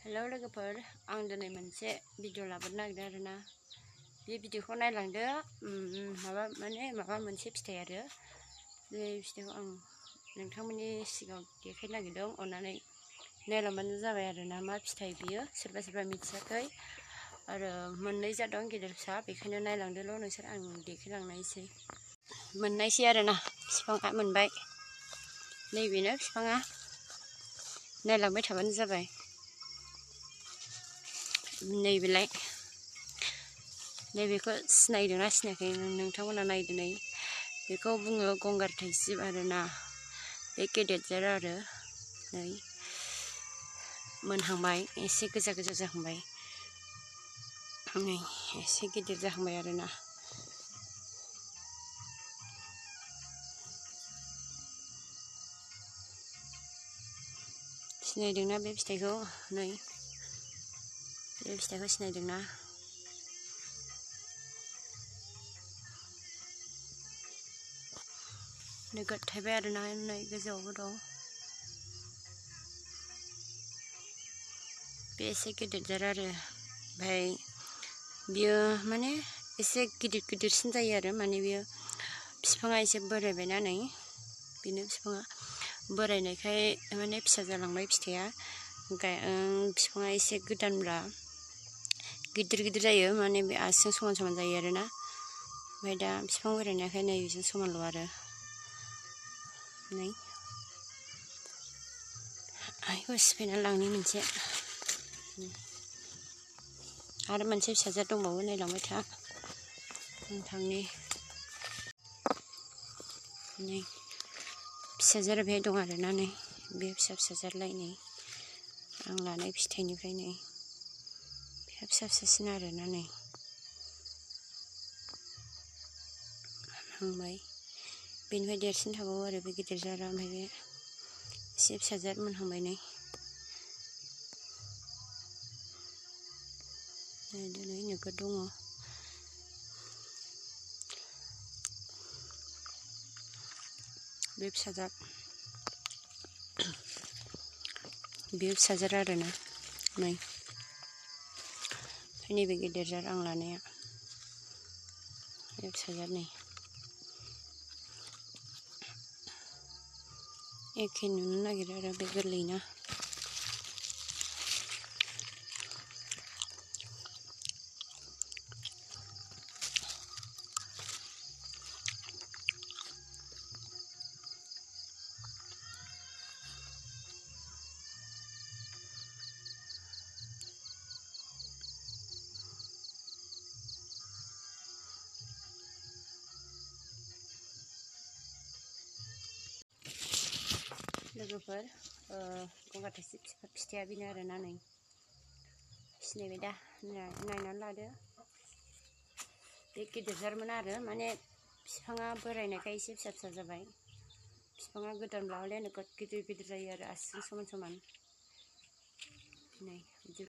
Hello लोगोफोर, आं दिनै मोनसे भिडिअ लाबोनो नागिरदों आरोना। बे भिडिअखौ नायलांदो। माबा मोनसे फिथाइ आरो बे फिथाइखौ आं नोंथांमोननि सिगाङाव देखायनो नागिरदों। अननानै नायलांबानो जाबाय आरोना। मा फिथाइ बियो सोरबा सोरबा मिथियाखै आरो मोननै जादों गेदेर फिसा, बेखायनो नायलांदोल' नोंसोर, आं देखायलांनायसै। मोननायसै आरोना, बिफाङा मोनबाय। नैबेनो बिफाङा, नायलांबाय थाबानो जाबाय। नैबेलाय, नैबेखौ सिनायदोंना सिनायाखै नोंथांमोना? नायदो नै, बेखौ बुङो गंगार थाइसिब आरोना। बे गेदेर जार आरो नै मोनहांबाय, एसे गोजा गोजा जाहांबाय, नै एसे गिदिर जाहांबाय आरोना। सिनायदोंना बे फिथाइखौ? नै बे फिथाइखौ सिनायदोंना? नोगोद थाइबाय आरोना, नै गोजौआवबो दं। बे एसे गिदिर जार आरो, ओमफ्राय बियो माने एसे गिदिर गिदिरसिन जायो आरो, माने बियो बिफाङा एसे बोरायबायना। नै बेनो बिफाङा बोरायनायखाय माने फिसा जालांबाय फिथाइया। बिफाङा एसे गोदानब्ला गिदिर गिदिर जायो, माने बे आसिजों समान समान जायो आरोना। ओमफ्राय दा बिफां बोरायनायखाय नै बेजों समानल' आरो। नै आइखौ सिफायनानै लांनि मोनसे, आरो मोनसे फिसाजो दंबावो, नायलांबाय था नोंथांनि। नै फिसाजो बेहाय दं आरोना। नै बे फिसा फिसाजारलाय, नै आं लानाय फिथाइनिफ्राय नै बेहा फिसा फिसासिन आरोना। नै मोनहांबाय, बेनिफ्राय देरसिन थाबावो आरो बे गिदिर जारा। ओमफ्राय बे एसे फिसा जार मोनहांबाय। नै दिनै नोगोद दङ। बे फिसाजार, बेयो फिसाजार आरोना। नै ओमफ्राय नैबे गेदेर जार आं लानाया, बे फिसाजार। नै एखे नुनो नागिरो आरो, बे गोरलैना। लोगोफोर, गंगार थाइसिब फिथाइया बेनो आरोना। नै सिनायबाय दा? नायनानै लादो। बे गिदिर जारमोन आरो, माने बिफाङा बोरायनायखाय एसे फिसा फिसा जाबाय। बिफाङा गोदानब्ला हले नोगोद गिदिर गिदिर जायो आरो, आसिजों समान समान। नै बिदि